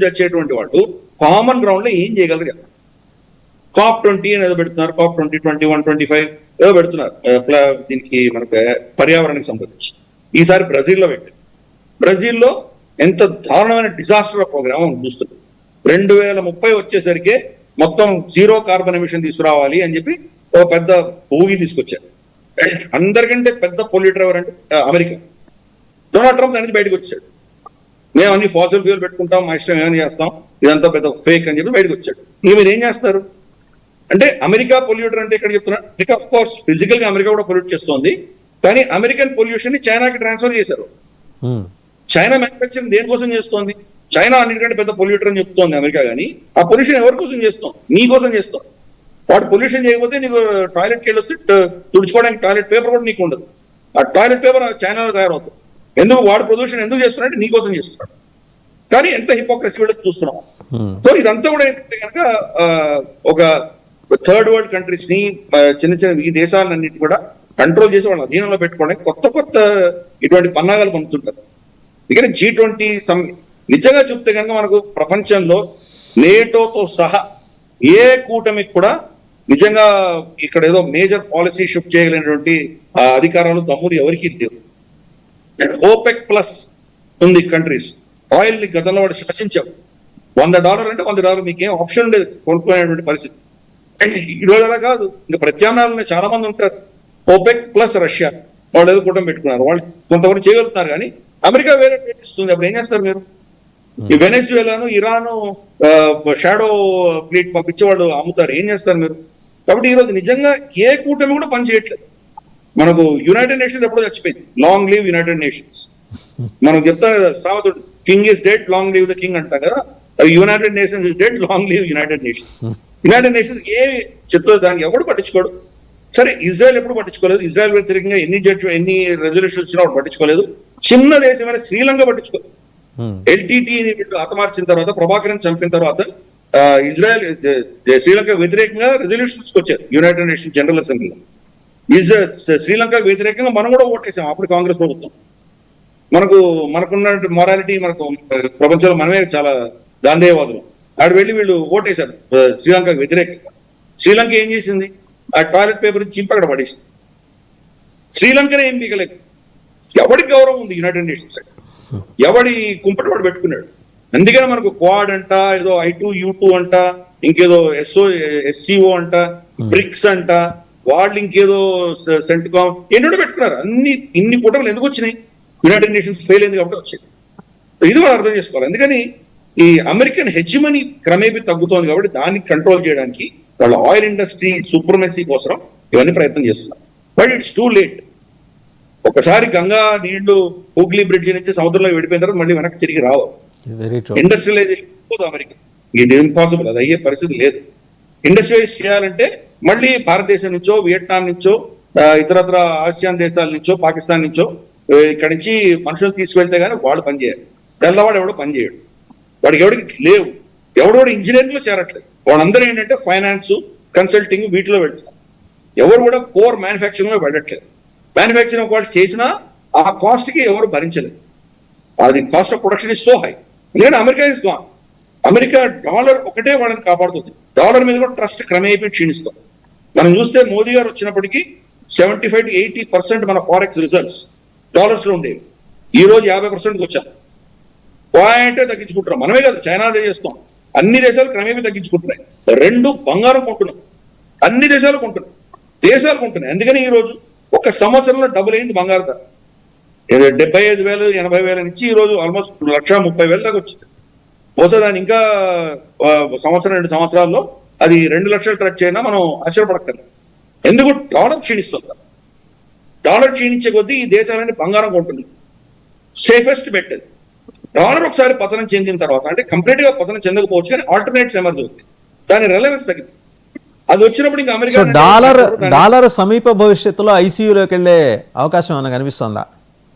వచ్చేటువంటి వాళ్ళు common ground లో ఏం చేయగలరు చెప్పండి. COP20 అని ఏదో పెడుతున్నారు, COP20, 21, 25 ఏదో పెడుతున్నారు దీనికి మనకు పర్యావరణానికి సంబంధించి. ఈసారి బ్రెజిల్లో పెట్టారు. బ్రెజిల్లో ఎంత దారుణమైన డిజాస్టర్ ప్రోగ్రామ్ మనం చూస్తున్నాం. 2030 వచ్చేసరికి మొత్తం 0 కార్బన్ ఎమిషన్ తీసుకురావాలి అని చెప్పి ఒక పెద్ద భూగి తీసుకొచ్చారు. అందరికంటే పెద్ద పొల్యూటర్ ఎవరంటే అమెరికా. డొనాల్డ్ ట్రంప్ అనేది బయటకు వచ్చాడు. మేము అన్ని ఫాసిల్ ఫ్యూల్ పెట్టుకుంటాం, మా ఇష్టం ఏమైనా చేస్తాం, ఇదంతా పెద్ద ఫేక్ అని చెప్పి బయటకు వచ్చాడు. మీరు ఏం చేస్తారు అంటే అమెరికా పొల్యూటర్ అంటే ఇక్కడ చెప్తున్నా, అమెరికా ఆఫ్ కోర్స్ ఫిజికల్ గా అమెరికా కూడా పొల్యూట్ చేస్తోంది, కానీ అమెరికన్ పొల్యూషన్ ని చైనాకి ట్రాన్స్ఫర్ చేశారు. చైనా మ్యానుఫ్యాక్చరింగ్ దేనికోసం చేస్తోంది? చైనా అన్నిటికంటే పెద్ద పొల్యూటర్ అని చెప్తోంది అమెరికా, కానీ ఆ పొల్యూషన్ ఎవరి కోసం చేస్తాం? నీ కోసం చేస్తాం. వాడు పొల్యూషన్ చేయకపోతే నీకు టాయిలెట్కి వెళ్ళి వస్తే తుడుచుకోవడానికి టాయిలెట్ పేపర్ కూడా నీకు ఉండదు. ఆ టాయిలెట్ పేపర్ చైనాలో తయారవుతుంది. ఎందుకు? వాడు ప్రొల్యూషన్ ఎందుకు చేస్తున్నాడంటే నీ కోసం చేస్తున్నాడు. కానీ ఎంత హిపోక్రసీ కూడా చూస్తున్నాం. సో ఇదంతా కూడా ఏంటంటే కనుక ఒక థర్డ్ వరల్డ్ కంట్రీస్ ని, చిన్న చిన్న ఈ దేశాలన్నింటినీ కూడా కంట్రోల్ చేసి వాళ్ళ అధీనంలో పెట్టుకోవడానికి కొత్త ఇటువంటి పన్నాగాలు పొందుతుంటారు. ఇక్కడ G20 నిజంగా చూస్తే కనుక మనకు ప్రపంచంలో నేటోతో సహా ఏ కూటమికి కూడా నిజంగా ఇక్కడ ఏదో మేజర్ పాలసీ షిఫ్ట్ చేయగలిగినటువంటి అధికారాలు దమ్ములు ఎవరికి లేవు. OPEC ప్లస్ ఉంది కంట్రీస్. ఆయిల్ ని గతంలో వాడు శాసించాం. $100 అంటే $100 మీకేం ఆప్షన్ ఉండేది కొనుక్కునేటువంటి పరిస్థితి. ఈ రోజు అలా కాదు. ఇంకా ప్రత్యామ్నాయాలు చాలా మంది ఉంటారు. OPEC ప్లస్ రష్యా వాళ్ళు ఏదో కూటమి పెట్టుకున్నారు. వాళ్ళు కొంతవరకు చేయగలుగుతున్నారు, కానీ అమెరికా వేరే రేట్ ఇస్తుంది. అప్పుడు ఏం చేస్తారు మీరు? ఈ వెనెజువేలాను, ఇరాను షాడో ఫ్లీట్ పంపించి వాళ్ళు అమ్ముతారు. ఏం చేస్తారు మీరు? కాబట్టి ఈరోజు నిజంగా ఏ కూటమి కూడా పనిచేయట్లేదు. మనకు యునైటెడ్ నేషన్స్ ఎప్పుడో చచ్చిపోయింది. Long live United Nations. మనం చెప్తాం కదా సామెతడు, king is dead long live the king అంటాం కదా. United Nations is dead long live United Nations. United Nations ఏ చెప్తుంది దానికి ఎవడు పట్టించుకోడు. సరే, ఇజ్రాయెల్ ఎప్పుడు పట్టించుకోలేదు. ఇజ్రాయెల్ వ్యతిరేకంగా ఎన్ని రెజల్యూషన్ వచ్చినా వాడు పట్టించుకోలేదు. చిన్న దేశమైన శ్రీలంక పట్టించుకోలేదు. LTTని హతమార్చిన తర్వాత, ప్రభాకరన్ చంపిన తర్వాత ఇజ్రాయెల్ శ్రీలంక వ్యతిరేకంగా రెజల్యూషన్ తీసుకొచ్చారు యునైటెడ్ నేషన్స్ జనరల్ అసెంబ్లీలో. శ్రీలంక వ్యతిరేకంగా మనం కూడా ఓటేసాం అప్పుడు కాంగ్రెస్ ప్రభుత్వం. మనకున్న మొరాలిటీ, మనకు ప్రపంచంలో మనమే చాలా గాంధేయవాదులు. ఆడు వెళ్ళి వీళ్ళు ఓటేశారు శ్రీలంక వ్యతిరేకంగా. శ్రీలంక ఏం చేసింది? ఆ టాయిలెట్ పేపర్ చింపి అక్కడ పడేసింది. శ్రీలంకనే ఏం పీకలేదు. ఎవరికి గౌరవం ఉంది యునైటెడ్ నేషన్స్? ఎవడి కుంపటి వాడు పెట్టుకున్నాడు. అందుకనే మనకు క్వాడ్ అంట, ఏదో I2U2 అంట, ఇంకేదో SCO అంట, బ్రిక్స్ అంట, వాళ్ళు ఇంకేదో సెంట్కామ్ ఏంటో పెట్టుకున్నారు. ఇన్ని కూటమిలు ఎందుకు వచ్చినాయి? యునైటెడ్ నేషన్స్ ఫెయిల్ అయింది కాబట్టి వచ్చేది. ఇది మనం అర్థం చేసుకోవాలి. అందుకని ఈ అమెరికన్ హెజిమనీ క్రమేపీ తగ్గుతోంది కాబట్టి దాన్ని కంట్రోల్ చేయడానికి వాళ్ళ ఆయిల్ ఇండస్ట్రీ సూపర్మెసీ కోసం ఇవన్నీ ప్రయత్నం చేస్తున్నారు. But it's too late. ఒకసారి గంగా నీళ్లు హూగ్లీ బ్రిడ్జ్ నుంచి సముద్రంలో విడిపోయిన తర్వాత మళ్ళీ వెనక్కి తిరిగి రావు. ఇండస్ట్రియలైజేషన్ పోదు అమెరికా. ఇది ఇంపాసిబుల్, అది అయ్యే పరిస్థితి లేదు. ఇండస్ట్రియలైజ్ చేయాలంటే మళ్ళీ భారతదేశం నుంచో, వియట్నాం నుంచో, ఇతరత్ర ఆసియాన్ దేశాల నుంచో, పాకిస్తాన్ నుంచో ఇక్కడి నుంచి మనుషులు తీసుకెళ్తే గానీ వాళ్ళు పనిచేయాలి. తెల్లవాడు ఎవడో పనిచేయడు. వాడికి ఎవడికి లేవు. ఎవడో ఇంజనీరింగ్ లో చేరట్లేదు. వాళ్ళందరూ ఏంటంటే ఫైనాన్స్, కన్సల్టింగ్ వీటిలో వెళ్తారు. ఎవరు కూడా కోర్ మ్యానుఫ్యాక్చరింగ్ లో వెళ్ళట్లేదు. మ్యానుఫ్యాక్చరింగ్ వాళ్ళు చేసినా ఆ కాస్ట్ కి ఎవరు భరించలేదు. అది cost of production is so high. ఎందుకంటే America is gone. America dollar ఒకటే వాళ్ళని కాపాడుతుంది. డాలర్ మీద కూడా ట్రస్ట్ క్రమేపీ క్షీణిస్తాం. మనం చూస్తే మోదీ గారు వచ్చినప్పటికీ 75 to 80% మన ఫారెక్స్ రిజర్వ్స్ డాలర్స్ లో ఉండేవి. ఈ రోజు 50% వచ్చారు. పాయింటే తగ్గించుకుంటున్నాం. మనమే కాదు, చైనాలో చేస్తాం. అన్ని దేశాలు క్రమేపీ తగ్గించుకుంటున్నాయి. రెండు బంగారం కొంటున్నాం. అన్ని దేశాలు కొంటున్నాయి. అందుకని ఈ రోజు ఒక సంవత్సరంలో డబుల్ అయింది బంగారు ధర. 75,000, 80,000 నుంచి ఈ రోజు ఆల్మోస్ట్ 1,30,000 దాకా వచ్చింది. బహుశా దాని ఇంకా సంవత్సరం 2 సంవత్సరాల్లో అది 2 లక్షలు టచ్ అయినా మనం ఆశ్చర్యపడక్కర్లేదు. ఎందుకు? డాలర్ క్షీణిస్తుంది. డాలర్ క్షీణించే కొద్దీ ఈ దేశాలని బంగారం కొంటుంది. Safest bet. డాలర్ ఒకసారి పతనం చెందిన తర్వాత, అంటే కంప్లీట్ గా పతనం చెందకపోవచ్చు కానీ ఆల్టర్నేట్స్ ఎమర్జ్ అవుతుంది, దాని రెలవెన్స్ తగ్గింది. అది వచ్చినప్పుడు ఇంకా అమెరికా డాలర్ సమీప భవిష్యత్తులో ICUలోకి వెళ్ళే అవకాశం ఏమైనా కనిపిస్తుందా?